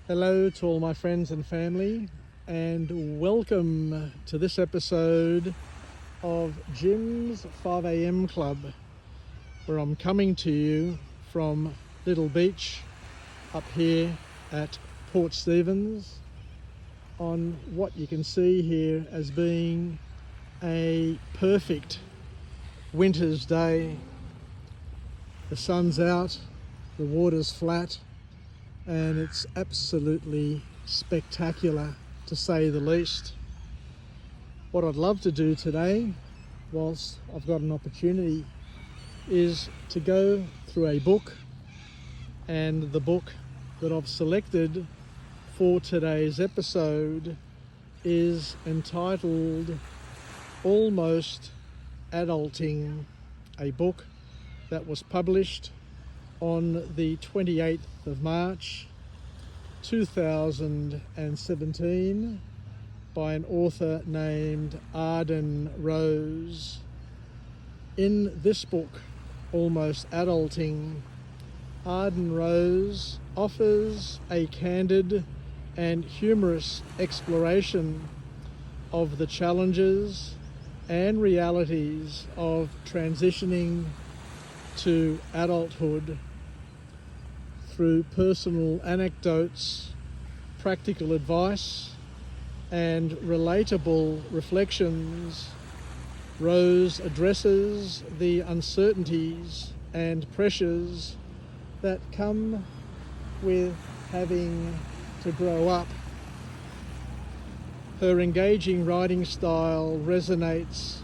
Hello to all my friends and family, and welcome to this episode of Jim's 5am Club, where I'm coming to you from Little Beach up here at Port Stephens on what you can see here as being a perfect winter's day. The sun's out, the water's flat, and it's absolutely spectacular, to say the least. What I'd love to do today, whilst I've got an opportunity, is to go through a book, and the book that I've selected for today's episode is entitled Almost Adulting, a book that was published on the 28th of March 2017 by an author named Arden Rose. In this book, Almost Adulting, Arden Rose offers a candid and humorous exploration of the challenges and realities of transitioning to adulthood through personal anecdotes, practical advice, and relatable reflections. Rose addresses the uncertainties and pressures that come with having to grow up. Her engaging writing style resonates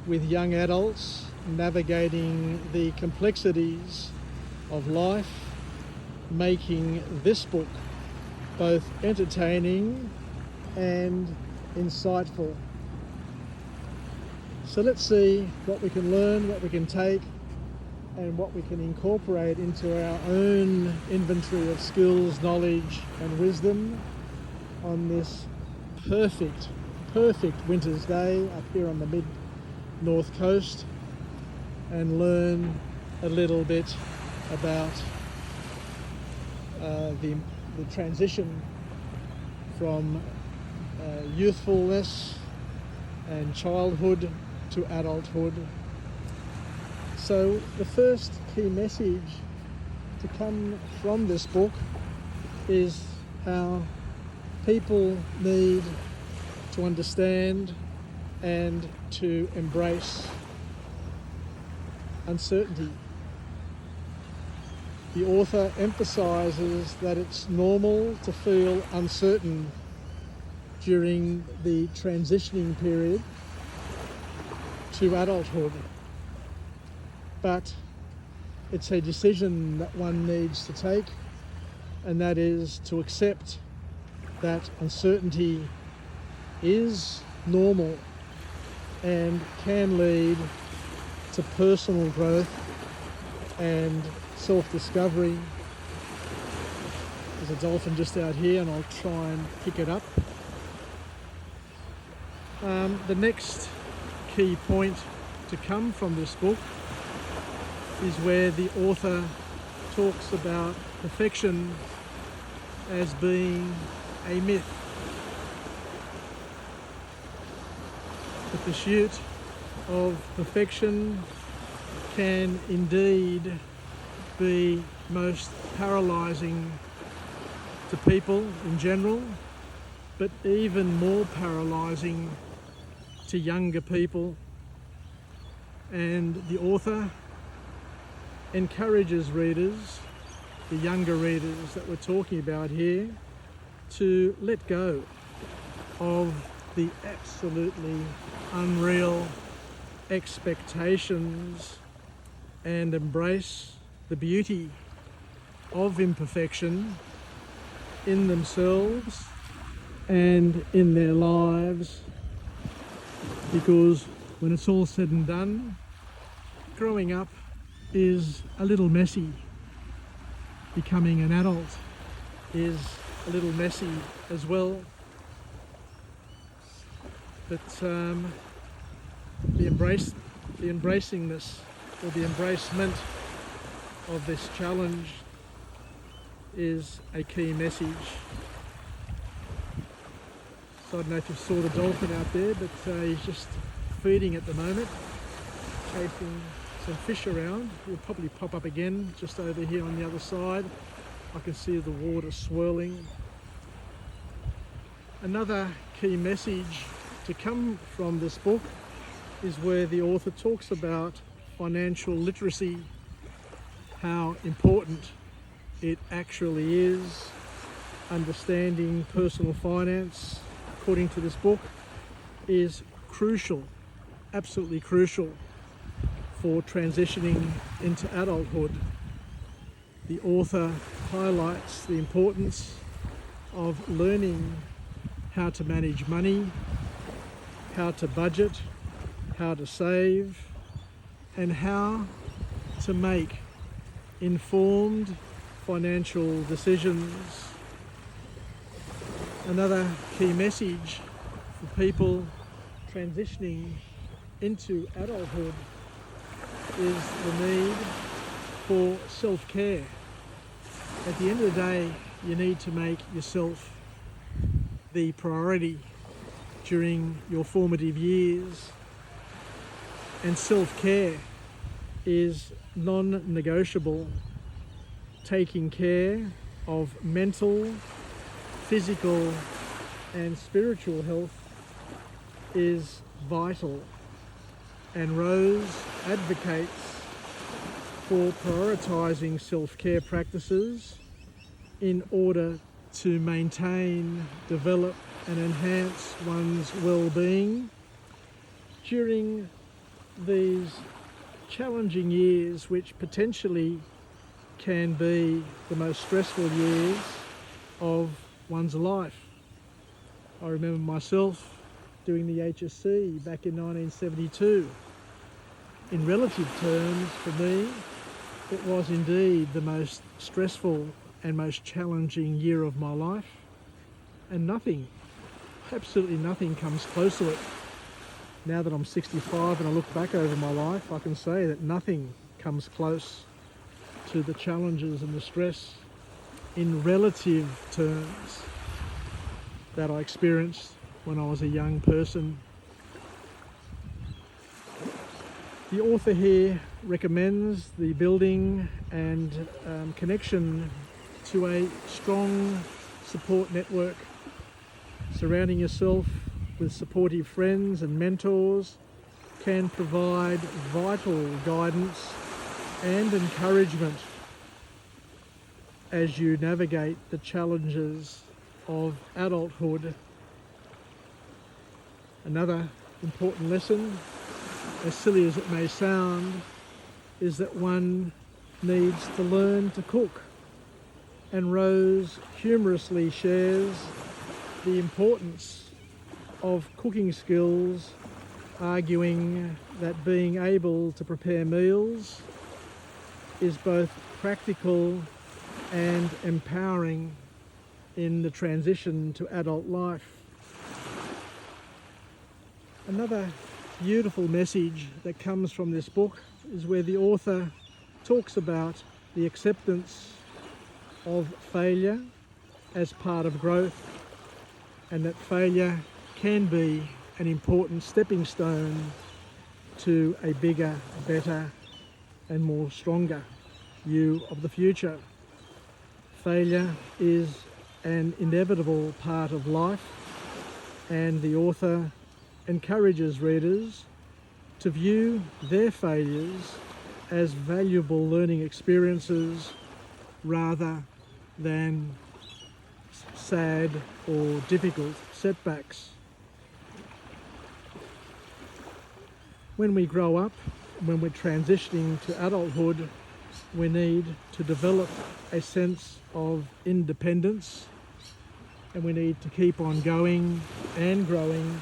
with young adults navigating the complexities of life, making this book both entertaining and insightful. So let's see what we can learn, what we can take, and what we can incorporate into our own inventory of skills, knowledge, and wisdom on this perfect winter's day up here on the mid-north coast, and learn a little bit about the transition from youthfulness and childhood to adulthood. So the first key message to come from this book is how people need to understand and to embrace uncertainty. The author emphasises that it's normal to feel uncertain during the transitioning period to adulthood, but it's a decision that one needs to take, and that is to accept that uncertainty is normal and can lead to personal growth and self-discovery. There's a dolphin just out here and I'll try and pick it up. The next key point to come from this book is where the author talks about perfection as being a myth. The pursuit of perfection can indeed be most paralysing to people in general, but even more paralysing to younger people. And the author encourages readers, the younger readers that we're talking about here, to let go of the absolutely unreal expectations and embrace the beauty of imperfection in themselves and in their lives, because when it's all said and done, growing up is a little messy. Becoming an adult is a little messy as well. But the embracingness or the embracement of this challenge is a key message I don't know if you saw the dolphin out there, but he's just feeding at the moment, chasing some fish around. He'll probably pop up again just over here on the other side. I can see the water swirling. Another key message to come from this book is where the author talks about financial literacy, how important it actually is. Understanding personal finance, according to this book, is crucial, absolutely crucial for transitioning into adulthood. The author highlights the importance of learning how to manage money, how to budget, how to save, and how to make informed financial decisions. Another key message for people transitioning into adulthood is the need for self-care. At the end of the day, you need to make yourself the priority during your formative years, and self-care is non-negotiable. Taking care of mental, physical and spiritual health is vital, and Rose advocates for prioritising self-care practices in order to maintain, develop and enhance one's well-being during these challenging years, which potentially can be the most stressful years of one's life. I remember myself doing the HSC back in 1972. In relative terms, for me, it was indeed the most stressful and most challenging year of my life, and nothing, absolutely nothing comes close to it. Now that I'm 65 and I look back over my life, I can say that nothing comes close to the challenges and the stress in relative terms that I experienced when I was a young person. The author here recommends the building and connection to a strong support network. Surrounding yourself with supportive friends and mentors can provide vital guidance and encouragement as you navigate the challenges of adulthood. Another important lesson, as silly as it may sound, is that one needs to learn to cook. And Rose humorously shares the importance of cooking skills, arguing that being able to prepare meals is both practical and empowering in the transition to adult life. Another beautiful message that comes from this book is where the author talks about the acceptance of failure as part of growth, and that failure can be an important stepping stone to a bigger, better and more stronger you of the future. Failure is an inevitable part of life, and the author encourages readers to view their failures as valuable learning experiences rather than sad or difficult setbacks. When we grow up, when we're transitioning to adulthood, we need to develop a sense of independence, and we need to keep on going and growing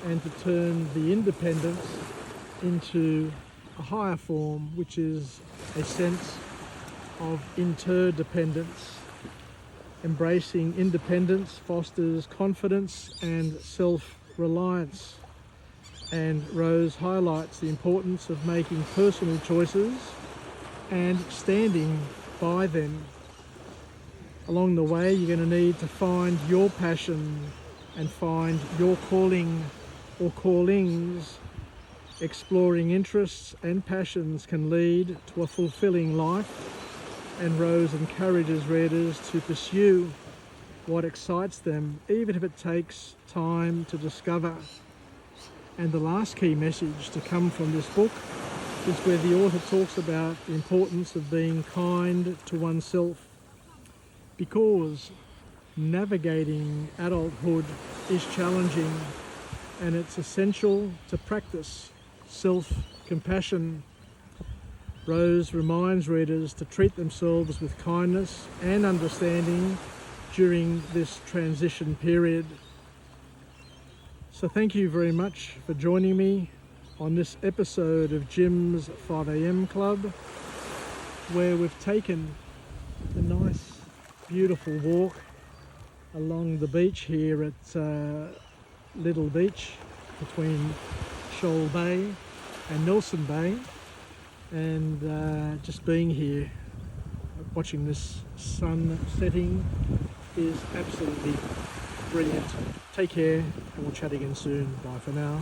and to turn the independence into a higher form, which is a sense of interdependence. Embracing independence fosters confidence and self-reliance. And Rose highlights the importance of making personal choices and standing by them. Along the way, you're going to need to find your passion and find your calling or callings. Exploring interests and passions can lead to a fulfilling life, and Rose encourages readers to pursue what excites them, even if it takes time to discover. And the last key message to come from this book is where the author talks about the importance of being kind to oneself, because navigating adulthood is challenging, and it's essential to practice self-compassion. Rose reminds readers to treat themselves with kindness and understanding during this transition period. So thank you very much for joining me on this episode of Jim's 5am Club, where we've taken a nice, beautiful walk along the beach here at Little Beach between Shoal Bay and Nelson Bay, and just being here watching this sun setting is absolutely brilliant. Take care, and we'll chat again soon. Bye for now.